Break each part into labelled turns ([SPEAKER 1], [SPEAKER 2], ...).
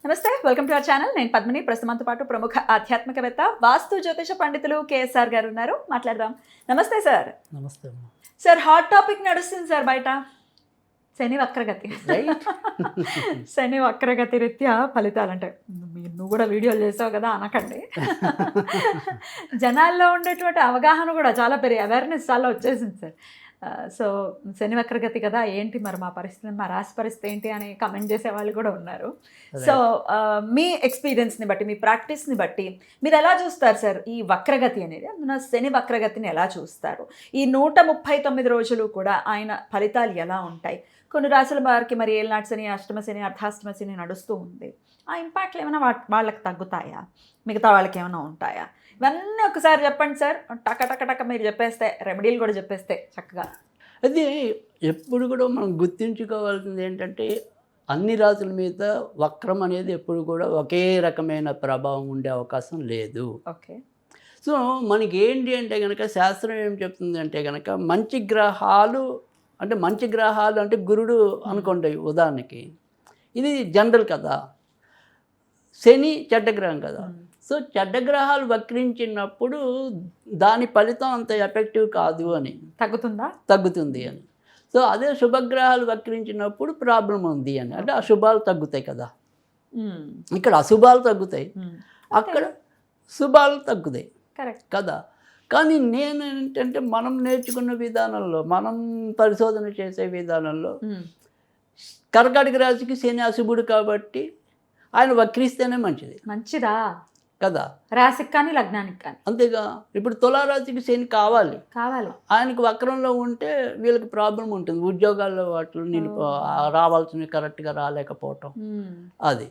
[SPEAKER 1] నమస్తే, welcome to our channel. నేను పద్మిని. ప్రస్తుతంతో పాటు ప్రముఖ ఆధ్యాత్మికవేత్త, వాస్తు జ్యోతిష పండితులు కేఎస్ఆర్ గారు ఉన్నారు. మాట్లాడదాం. నమస్తే సార్.
[SPEAKER 2] నమస్తే
[SPEAKER 1] సార్, హాట్ టాపిక్ నడుస్తుంది సార్ బయట. శని వక్రగతి. శని వక్రగతి రీత్యా ఫలితాలు అంటే నువ్వు కూడా వీడియోలు చేసావు కదా అనకండి. జనాల్లో ఉండేటువంటి అవగాహన కూడా చాలా అవేర్నెస్ చాలా వచ్చేసింది సార్. సో శని వక్రగతి కదా, ఏంటి మరి మా పరిస్థితి, మా రాశి పరిస్థితి ఏంటి అని కమెంట్ చేసే వాళ్ళు కూడా ఉన్నారు. సో మీ ఎక్స్పీరియన్స్ని బట్టి, మీ ప్రాక్టీస్ని బట్టి మీరు ఎలా చూస్తారు సార్ ఈ వక్రగతి అనేది? అందున శని వక్రగతిని ఎలా చూస్తారు? ఈ 139 రోజులు కూడా ఆయన ఫలితాలు ఎలా ఉంటాయి? కొన్ని రాశుల వారికి మరి ఏళ్ళనాటి శని, అష్టమ శని, అర్ధాష్టమ శని నడుస్తూ ఉంది. ఆ ఇంపాక్ట్లు ఏమైనా వాళ్ళకి తగ్గుతాయా, మిగతా వాళ్ళకి ఏమైనా ఉంటాయా? ఇవన్నీ ఒకసారి చెప్పండి సార్. టక టక టక మీరు చెప్పేస్తే, రెమెడీలు కూడా చెప్పేస్తే చక్కగా.
[SPEAKER 2] అది ఎప్పుడు కూడా మనం గుర్తుంచుకోవాల్సింది ఏంటంటే, అన్ని రాసుల మీద వక్రం అనేది ఎప్పుడు కూడా ఒకే రకమైన ప్రభావం ఉండే అవకాశం లేదు.
[SPEAKER 1] ఓకే.
[SPEAKER 2] సో మనకి ఏంటి అంటే కనుక, శాస్త్రం ఏం చెప్తుంది అంటే కనుక, మంచి గ్రహాలు అంటే గురుడు అనుకోండి ఉదాహరణకి, ఇది జనరల్ కదా. శని చెడ్డ గ్రహం కదా. సో చెడ్డ గ్రహాలు వక్రించినప్పుడు దాని ఫలితం అంత ఎఫెక్టివ్ కాదు అని, తగ్గుతుంది అని. సో అదే శుభగ్రహాలు వక్రించినప్పుడు ప్రాబ్లం ఉంది అని, అంటే అశుభాలు తగ్గుతాయి కదా. ఇక్కడ అశుభాలు తగ్గుతాయి, అక్కడ శుభాలు తగ్గుతాయి కదా. కానీ నేను ఏంటంటే, మనం నేర్చుకున్న విధానంలో, మనం పరిశోధన చేసే విధానంలో, కర్కాటక రాశికి శని అశుభుడు కాబట్టి ఆయన వక్రిస్తేనే మంచిదా కదా, రాశికి కానీ లగ్నానికి కానీ. అంతేగా. ఇప్పుడు తులారాశికి శని కావాలి, ఆయనకు వక్రంలో ఉంటే వీళ్ళకి ప్రాబ్లం ఉంటుంది, ఉద్యోగాల్లో వాటిలో రావాల్సినవి కరెక్ట్గా రాలేకపోవటం. అది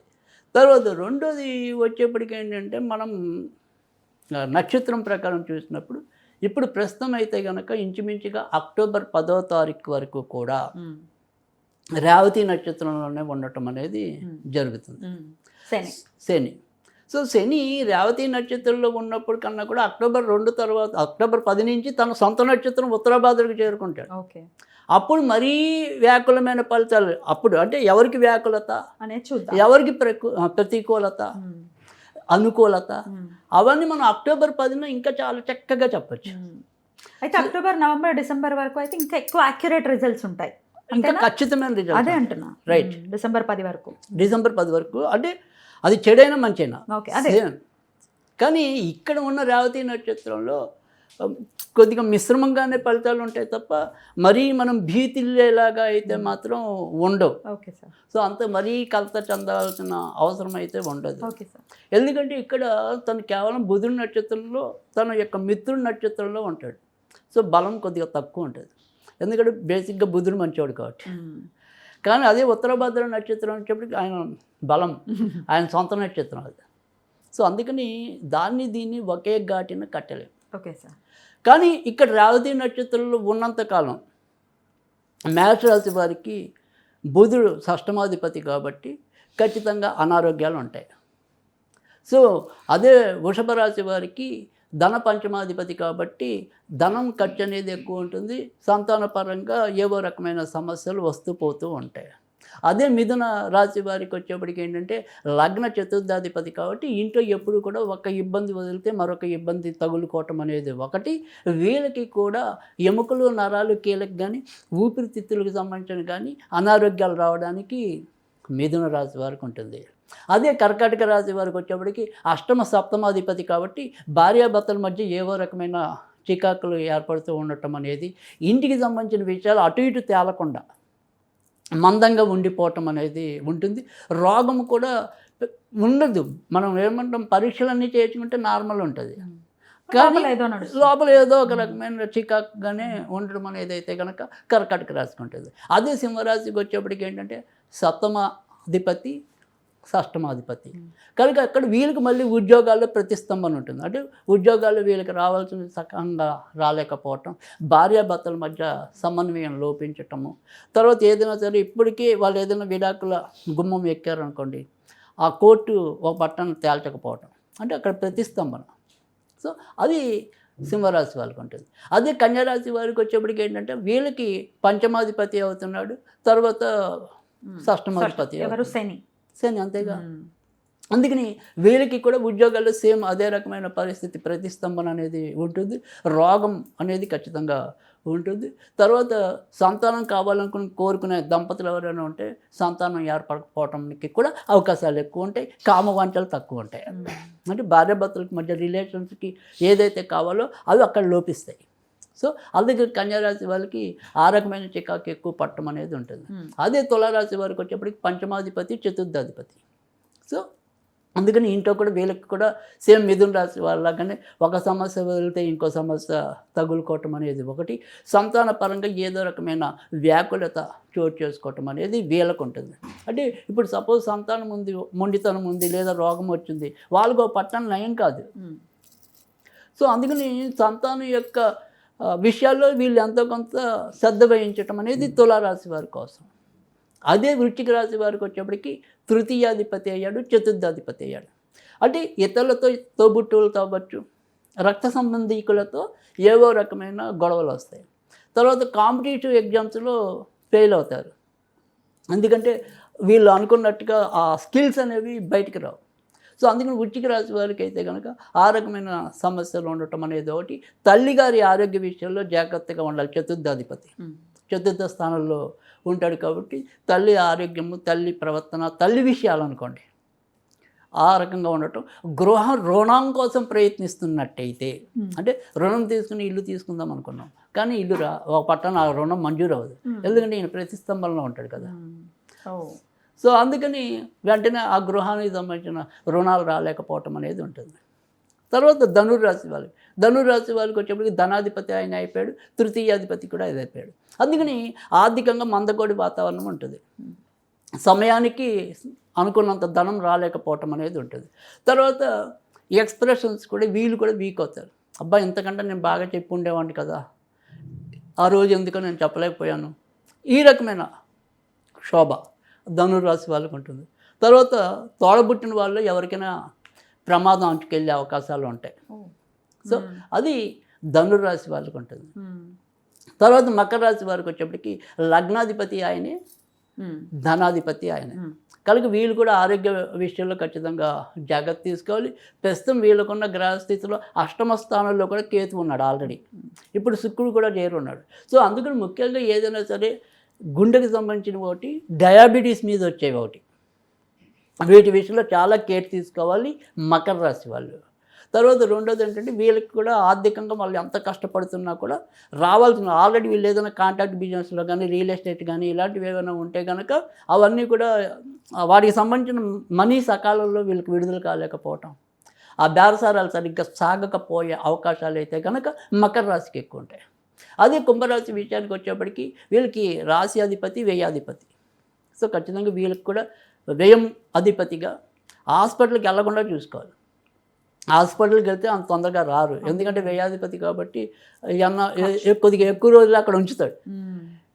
[SPEAKER 2] తర్వాత రెండోది వచ్చేప్పటికి ఏంటంటే, మనం నక్షత్రం ప్రకారం చూసినప్పుడు ఇప్పుడు ప్రస్తుతం అయితే కనుక ఇంచుమించుగా అక్టోబర్ 10వ తారీఖు వరకు కూడా రేవతి నక్షత్రంలోనే ఉండటం అనేది జరుగుతుంది. శని. సో శని రేవతి నక్షత్రంలో ఉన్నప్పుడు కన్నా కూడా అక్టోబర్ 2 తర్వాత, అక్టోబర్ 10 నుంచి తన సొంత నక్షత్రం ఉత్తరాభాద్రకు చేరుకుంటాడు. అప్పుడు మరీ వ్యాకులమైన ఫలితాలు. అప్పుడు అంటే ఎవరికి వ్యాకులత, ఎవరికి ప్రతికూలత, అనుకూలత, అవన్నీ మనం అక్టోబర్ 10న ఇంకా చాలా చక్కగా చెప్పచ్చు.
[SPEAKER 1] అయితే అక్టోబర్, నవంబర్, డిసెంబర్ వరకు అయితే ఇంకా ఎక్కువ యాక్యురేట్ రిజల్ట్స్ ఉంటాయి,
[SPEAKER 2] ఇంకా ఖచ్చితమైన రిజల్ట్.
[SPEAKER 1] అదే అంటున్నా.
[SPEAKER 2] రైట్.
[SPEAKER 1] డిసెంబర్ 10 వరకు
[SPEAKER 2] అంటే అది చెడైనా మంచైనా. కానీ ఇక్కడ ఉన్న రేవతి నక్షత్రంలో కొద్దిగా మిశ్రమంగానే ఫలితాలు ఉంటాయి తప్ప మరీ మనం భీతిల్లేలాగా అయితే మాత్రం ఉండవు. సో అంత మరీ కలత చెందాల్సిన అవసరం అయితే ఉండదు. ఎందుకంటే ఇక్కడ తను కేవలం బుధుడి నక్షత్రంలో, తన యొక్క మిత్రుడి నక్షత్రంలో ఉంటాడు. సో బలం కొద్దిగా తక్కువ ఉంటుంది, ఎందుకంటే బేసిక్గా బుధుడు మంచివాడు కాబట్టి. కానీ అదే ఉత్తరభద్ర నక్షత్రం వచ్చేప్పటికి ఆయన బలం, ఆయన సొంత నక్షత్రం అది. సో అందుకని దీన్ని ఒకే ఘాటిన కట్టలేము.
[SPEAKER 1] Okay sir.
[SPEAKER 2] కానీ ఇక్కడ రేవతి నక్షత్రంలో ఉన్నంతకాలం మేషరాశి వారికి బుధుడు షష్టమాధిపతి కాబట్టి ఖచ్చితంగా అనారోగ్యాలు ఉంటాయి. సో అదే వృషభ రాశి వారికి ధన పంచమాధిపతి కాబట్టి ధనం ఖర్చు అనేది ఎక్కువ ఉంటుంది, సంతానపరంగా ఏవో రకమైన సమస్యలు వస్తూ పోతూ ఉంటాయి. అదే మిథున రాశి వారికి వచ్చేప్పటికి ఏంటంటే లగ్న చతుర్థాధిపతి కాబట్టి ఇంట్లో ఎప్పుడు కూడా ఒక ఇబ్బంది వదిలితే మరొక ఇబ్బంది తగులుకోవటం అనేది ఒకటి. వీళ్ళకి కూడా ఎముకలు, నరాలు, కీలకు కానీ ఊపిరితిత్తులకు సంబంధించిన కానీ అనారోగ్యాలు రావడానికి మిథున రాశి వారికి ఉంటుంది. అదే కర్కాటక రాశి వారికి వచ్చేప్పటికి అష్టమ సప్తమాధిపతి కాబట్టి భార్యాభర్తల మధ్య ఏవో రకమైన చికాకులు ఏర్పడుతూ ఉండటం అనేది, ఇంటికి సంబంధించిన విషయాలు అటు ఇటు తేలకుండా మందంగా ఉండిపోవటం అనేది ఉంటుంది. రోగం కూడా ఉండదు. మనం ఏమంటాం, పరీక్షలన్నీ చేయించుకుంటే నార్మల్ ఉంటుంది, కానీ లోపల ఏదో ఒక రకమైన చికాకుగానే ఉండడం అనేది అయితే కనుక కర్కాటక రాశికి ఉంటుంది. అదే సింహరాశికి వచ్చేప్పటికి ఏంటంటే సప్తమాధిపతి, షష్టమాధిపతి కనుక అక్కడ వీళ్ళకి మళ్ళీ ఉద్యోగాల్లో ప్రతిస్తంభన ఉంటుంది. అంటే ఉద్యోగాల్లో వీళ్ళకి రావాల్సిన సకంగా రాలేకపోవటం, భార్యాభర్తల మధ్య సమన్వయం లోపించటము, తర్వాత ఏదైనా సరే ఇప్పటికీ వాళ్ళు ఏదైనా విడాకుల గుమ్మం ఎక్కారనుకోండి, ఆ కోర్టు ఒక పట్టణం తేల్చకపోవటం, అంటే అక్కడ ప్రతిస్తంభన. సో అది సింహరాశి వాళ్ళకి ఉంటుంది. అదే కన్యారాశి వారికి వచ్చేప్పటికి ఏంటంటే వీళ్ళకి పంచమాధిపతి అవుతున్నాడు, తర్వాత షష్టమాధిపతి,
[SPEAKER 1] ఎవరు? శని.
[SPEAKER 2] అంతేగా. అందుకని వీళ్ళకి కూడా ఉద్యోగాల్లో సేమ్ అదే రకమైన పరిస్థితి, ప్రతిస్తంభన అనేది ఉంటుంది, రోగం అనేది ఖచ్చితంగా ఉంటుంది. తర్వాత సంతానం కావాలనుకుని కోరుకునే దంపతులు ఎవరైనా ఉంటే సంతానం ఏర్పడకపోవటానికి కూడా అవకాశాలు ఎక్కువ ఉంటాయి, కామవాంఛలు తక్కువ ఉంటాయి. అంటే భార్యాభర్తలకు మధ్య రిలేషన్స్కి ఏదైతే కావాలో అవి అక్కడ లోపిస్తాయి. సో అందుకే కన్యారాశి వాళ్ళకి ఆ రకమైన చికాకు ఎక్కువ పట్టడం అనేది ఉంటుంది. అదే తులారాశి వారికి వచ్చేప్పటికి పంచమాధిపతి, చతుర్థాధిపతి. సో అందుకని ఇంట్లో కూడా వీళ్ళకి కూడా సేమ్ మిథున రాశి వాళ్ళగానే ఒక సమస్య వెళ్తే ఇంకో సమస్య తగులుకోవటం అనేది ఒకటి, సంతాన పరంగా ఏదో రకమైన వ్యాకులత చోటు చేసుకోవటం అనేది వీళ్ళకు ఉంటుంది. అంటే ఇప్పుడు సపోజ్ సంతానం ఉంది, మొండితనం ఉంది, లేదా రోగం వచ్చింది, వాళ్ళకు పట్టణం నయం కాదు. సో అందుకని సంతానం యొక్క విషయాల్లో వీళ్ళు ఎంతో కొంత శ్రద్ధ వహించటం అనేది తులారాశి వారి కోసం. అదే వృశ్చిక రాశి వారికి వచ్చేప్పటికి తృతీయాధిపతి అయ్యాడు, చతుర్థాధిపతి అయ్యాడు. అంటే ఇతరులతో, తోబుట్టువులతో అవ్వచ్చు, రక్త సంబంధీకులతో ఏవో రకమైన గొడవలు వస్తాయి. తర్వాత కాంపిటేటివ్ ఎగ్జామ్స్లో ఫెయిల్ అవుతారు, ఎందుకంటే వీళ్ళు అనుకున్నట్టుగా ఆ స్కిల్స్ అనేవి బయటికి రావు. సో అందుకని వృశ్చిక రాశి వారికి అయితే కనుక ఆ రకమైన సమస్యలు ఉండటం అనేది ఒకటి. తల్లిగారి ఆరోగ్య విషయంలో జాగ్రత్తగా ఉండాలి. చతుర్థాధిపతి చతుర్థ స్థానంలో ఉంటాడు కాబట్టి తల్లి ఆరోగ్యము, తల్లి ప్రవర్తన, తల్లి విషయాలు అనుకోండి ఆ రకంగా ఉండటం. రుణం కోసం ప్రయత్నిస్తున్నట్టయితే, అంటే రుణం తీసుకుని ఇల్లు తీసుకుందాం అనుకున్నాం కానీ ఇల్లు ఒక పట్టణ ఆ రుణం మంజూరు అవ్వదు, ఎందుకంటే ఈయన ప్రతిస్తంభంలో ఉంటాడు కదా. సో అందుకని వెంటనే ఆ గృహానికి సంబంధించిన రుణాలు రాలేకపోవటం అనేది ఉంటుంది. తర్వాత ధనుర్రాశి వాళ్ళకి వచ్చేప్పటికి ధనాధిపతి ఆయన అయిపోయాడు, తృతీయాధిపతి కూడా ఇది అయిపోయాడు. అందుకని ఆర్థికంగా మందకొడి వాతావరణం ఉంటుంది, సమయానికి అనుకున్నంత ధనం రాలేకపోవటం అనేది ఉంటుంది. తర్వాత ఎక్స్ప్రెషన్స్ కూడా వీళ్ళు కూడా వీక్ అవుతారు. అబ్బా ఇంతకంటే నేను బాగా చెప్పి ఉండేవాడిని కదా, ఆ రోజు ఎందుకో నేను చెప్పలేకపోయాను, ఈ రకమైన శోభ ధనుర్రాశి వాళ్ళకు ఉంటుంది. తర్వాత తోడబుట్టిన వాళ్ళు ఎవరికైనా ప్రమాదం అంటుకెళ్ళే అవకాశాలు ఉంటాయి. సో అది ధనుర్రాశి వాళ్ళకు ఉంటుంది. తర్వాత మకర రాశి వారికి వచ్చేప్పటికి లగ్నాధిపతి ఆయనే, ధనాధిపతి ఆయనే. కనుక వీళ్ళు కూడా ఆరోగ్య విషయంలో ఖచ్చితంగా జాగ్రత్త తీసుకోవాలి. ప్రస్తుతం వీళ్ళకున్న గ్రహస్థితిలో అష్టమ స్థానంలో కూడా కేతు ఉన్నాడు ఆల్రెడీ, ఇప్పుడు శుక్రుడు కూడా చేరున్నాడు. సో అందుకని ముఖ్యంగా ఏదైనా సరే గుండెకి సంబంధించిన ఒకటి, డయాబెటీస్ మీద వచ్చేవి ఒకటి, వీటి విషయంలో చాలా కేర్ తీసుకోవాలి మకర రాశి వాళ్ళు. తర్వాత రెండోది ఏంటంటే వీళ్ళకి కూడా ఆర్థికంగా వాళ్ళు ఎంత కష్టపడుతున్నా కూడా రావాల్సిన, ఆల్రెడీ వీళ్ళు ఏదైనా కాంట్రాక్ట్ బిజినెస్లో కానీ, రియల్ ఎస్టేట్ కానీ ఇలాంటివి ఏమైనా ఉంటే కనుక అవన్నీ కూడా వాటికి సంబంధించిన మనీ సకాలంలో వీళ్ళకి విడుదల కాలేకపోవటం, ఆ బేరసారాలు సరిగ్గా సాగకపోయే అవకాశాలు అయితే కనుక మకర రాశికి ఎక్కువ ఉంటాయి. అదే కుంభరాశి విషయానికి వచ్చేప్పటికి వీళ్ళకి రాశి అధిపతి, వ్యయాధిపతి. సో ఖచ్చితంగా వీళ్ళకి కూడా వ్యయం అధిపతిగా హాస్పిటల్కి వెళ్ళకుండా చూసుకోవాలి. హాస్పిటల్కి వెళ్తే అంత తొందరగా రారు, ఎందుకంటే వ్యయాధిపతి కాబట్టి కొద్దిగా ఎక్కువ రోజులు అక్కడ ఉంచుతాడు.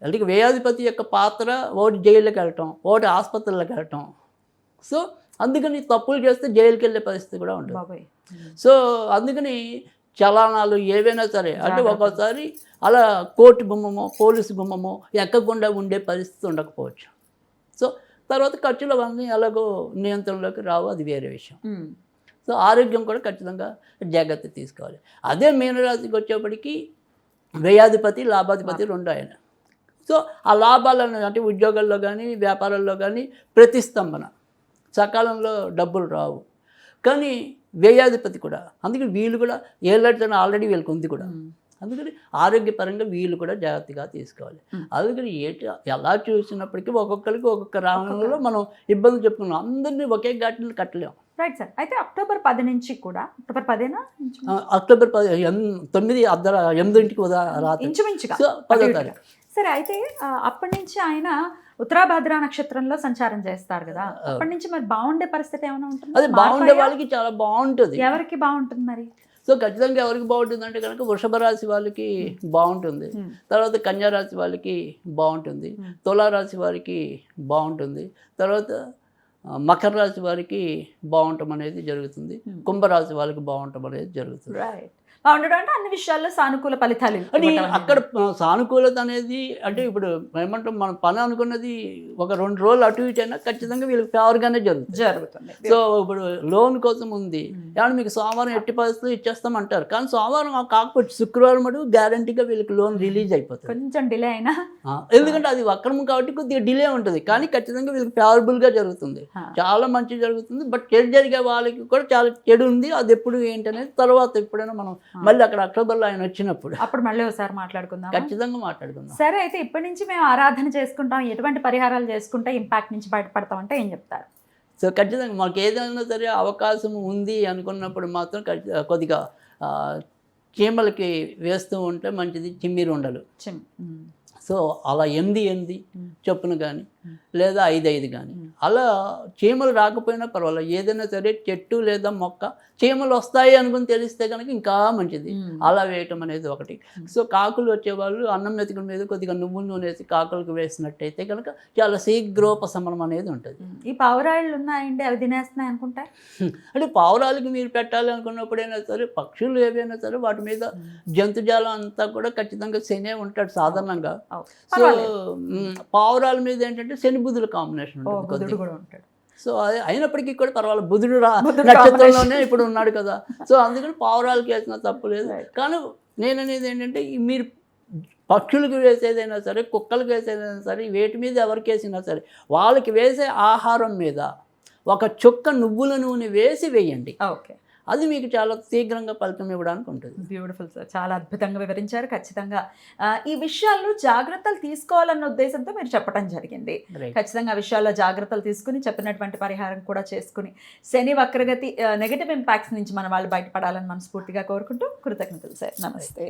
[SPEAKER 2] అందుకే వ్యయాధిపతి యొక్క పాత్ర ఒకటి జైలుకి వెళ్ళటం, ఒకటి ఆసుపత్రులకు వెళ్ళటం. సో అందుకని తప్పులు చేస్తే జైలుకి వెళ్ళే పరిస్థితి కూడా ఉంటుంది. సో అందుకని చలానాలు ఏవైనా సరే, అంటే ఒక్కోసారి అలా కోర్టు గుమ్మమో పోలీసు గుమ్మమో ఎక్కకుండా ఉండే పరిస్థితి ఉండకపోవచ్చు. సో తర్వాత ఖర్చులు అవన్నీ ఎలాగో నియంత్రణలోకి రావు, అది వేరే విషయం. సో ఆరోగ్యం కూడా ఖచ్చితంగా జాగ్రత్త తీసుకోవాలి. అదే మీనరాశికి వచ్చేప్పటికి వ్యయాధిపతి, లాభాధిపతి రెండు ఆయన. సో ఆ లాభాలను అంటే ఉద్యోగాల్లో కానీ, వ్యాపారాల్లో కానీ ప్రతిస్తంభన, సకాలంలో డబ్బులు రావు. కానీ వ్యయాధిపతి కూడా, అందుకని వీళ్ళు కూడా ఏళ్ళైతే ఆల్రెడీ వీళ్ళకి ఉంది కూడా, అందుకని ఆరోగ్యపరంగా వీళ్ళు కూడా జాగ్రత్తగా తీసుకోవాలి. అందుకని ఎలా చూసినప్పటికీ ఒక్కొక్కరికి ఒక్కొక్క రంగంలో మనం ఇబ్బందులు చెప్పుకున్నాం, అందరినీ ఒకే ఘాటిని కట్టలేము.
[SPEAKER 1] Right sir. అయితే అక్టోబర్ 10 నుంచి కూడా, అక్టోబర్ 10
[SPEAKER 2] అక్టోబర్ 9 8కి రాత్రి
[SPEAKER 1] ఇంచుమించుగా
[SPEAKER 2] 10వ తారీఖు.
[SPEAKER 1] సరే, అయితే అప్పటి నుంచి ఆయన ఉత్తరాభద్ర నక్షత్రంలో సంచారం చేస్తారు కదా, అప్పటి నుంచి మరి బాగుండే పరిస్థితి ఏమైనా ఉంటుంది?
[SPEAKER 2] అది బాగుండే వాళ్ళకి చాలా బాగుంటుంది.
[SPEAKER 1] ఎవరికి బాగుంటుంది మరి?
[SPEAKER 2] సో ఖచ్చితంగా ఎవరికి బాగుంటుంది అంటే కనుక వృషభ రాశి వాళ్ళకి బాగుంటుంది, తర్వాత కన్యా రాశి వాళ్ళకి బాగుంటుంది, తులారాశి వారికి బాగుంటుంది, తర్వాత మకర రాశి వారికి బాగుండటం అనేది జరుగుతుంది, కుంభరాశి వాళ్ళకి బాగుండటం అనేది జరుగుతుంది.
[SPEAKER 1] రైట్. బాగుండడం అంటే అన్ని విషయాల్లో సానుకూల ఫలితాలు
[SPEAKER 2] అని
[SPEAKER 1] ఇవ్వటం అనేది.
[SPEAKER 2] అక్కడ సానుకూలత అనేది అంటే ఇప్పుడు ఏమంటాం మనం పని అనుకున్నది ఒక 2 రోజులు అటు ఇటు అయినా ఖచ్చితంగా వీళ్ళకి ఫేవర్గానే జరుగుతుంది.
[SPEAKER 1] జరుగుతుంది.
[SPEAKER 2] సో ఇప్పుడు లోన్ కోసం ఉంది ఏమన్నా మీకు సోమవారం ఎట్టి పరిస్థితులు ఇచ్చేస్తామంటారు, కానీ సోమవారం కాకపోతే శుక్రవారం మటు గ్యారంటీగా వీళ్ళకి లోన్ రిలీజ్ అయిపోతుంది.
[SPEAKER 1] కొంచెం డిలే అయినా
[SPEAKER 2] ఎందుకంటే అది వక్రము కాబట్టి కొద్దిగా డిలే ఉంటుంది, కానీ ఖచ్చితంగా వీళ్ళకి ఫేవరబుల్గా జరుగుతుంది, చాలా మంచి జరుగుతుంది. బట్ చెడు జరిగే వాళ్ళకి కూడా చాలా చెడు ఉంది, అది ఎప్పుడు ఏంటనేది తర్వాత ఎప్పుడైనా మనం మళ్ళీ అక్కడ అక్టోబర్లో ఆయన వచ్చినప్పుడు
[SPEAKER 1] అప్పుడు మళ్ళీ ఒకసారి మాట్లాడుకుందాం.
[SPEAKER 2] ఖచ్చితంగా మాట్లాడుకుందాం.
[SPEAKER 1] సరే, అయితే ఇప్పటి నుంచి మేము ఆరాధన చేసుకుంటాం, ఎటువంటి పరిహారాలు చేసుకుంటే ఇంపాక్ట్ నుంచి బయటపడతాం అంటే ఏం చెప్తారు?
[SPEAKER 2] సో ఖచ్చితంగా మాకు ఏదైనా సరే అవకాశం ఉంది అనుకున్నప్పుడు మాత్రం కొద్దిగా చీమలకి వేస్తూ ఉంటే మంచిది, చిమ్మిరి ఉండలు. సో అలా 8 చొప్పున కానీ లేదా 5 కానీ అలా చీమలు రాకపోయినా పర్వాలేదు, ఏదైనా సరే చెట్టు లేదా మొక్క చీమలు వస్తాయి అనుకుని తెలిస్తే కనుక ఇంకా మంచిది, అలా వేయటం అనేది ఒకటి. సో కాకులు వచ్చేవాళ్ళు అన్నం మెతుకుల మీద కొద్దిగా నువ్వుల నూనె వేసి కాకులకు వేసినట్టయితే కనుక చాలా శీఘ్రోపశమనం అనేది ఉంటుంది.
[SPEAKER 1] ఈ పావురాళ్ళు ఉన్నాయండి, అవి తినేస్తున్నాయి అనుకుంటా.
[SPEAKER 2] అంటే పావురాలకి మీరు పెట్టాలి అనుకున్నప్పుడైనా సరే, పక్షులు ఏవైనా సరే వాటి మీద జంతుజాలం అంతా కూడా ఖచ్చితంగా శనే ఉంటాడు సాధారణంగా. సో పావురాల మీద ఏంటంటే శని బుధుల కాంబినేషన్ ఉంటుంది. సో అది అయినప్పటికీ కూడా పర్వాలేదు, బుధుడు నక్షత్రంలోనే ఇప్పుడు ఉన్నాడు కదా, సో అందుకని పావురాలకి వేసినా తప్పు లేదు. కానీ నేననేది ఏంటంటే మీరు పక్షులకు వేసేదైనా సరే, కుక్కలకు వేసేదైనా సరే, వేటి మీద ఎవరికి వేసినా సరే వాళ్ళకి వేసే ఆహారం మీద ఒక చుక్క నువ్వుల నూనె వేసి వేయండి.
[SPEAKER 1] ఓకే,
[SPEAKER 2] అది మీకు చాలా శీఘ్రంగా ఫలితం ఇవ్వడానికి ఉంటుంది.
[SPEAKER 1] బ్యూటిఫుల్ సార్, చాలా అద్భుతంగా వివరించారు. ఖచ్చితంగా ఈ విషయాల్లో జాగ్రత్తలు తీసుకోవాలన్న ఉద్దేశంతో మీరు చెప్పడం జరిగింది. ఖచ్చితంగా ఆ విషయాల్లో జాగ్రత్తలు తీసుకుని చెప్పినటువంటి పరిహారం కూడా చేసుకుని శని వక్రగతి నెగటివ్ ఇంపాక్ట్స్ నుంచి మన వాళ్ళు బయటపడాలని మనస్ఫూర్తిగా కోరుకుంటూ కృతజ్ఞతలు సార్. నమస్తే.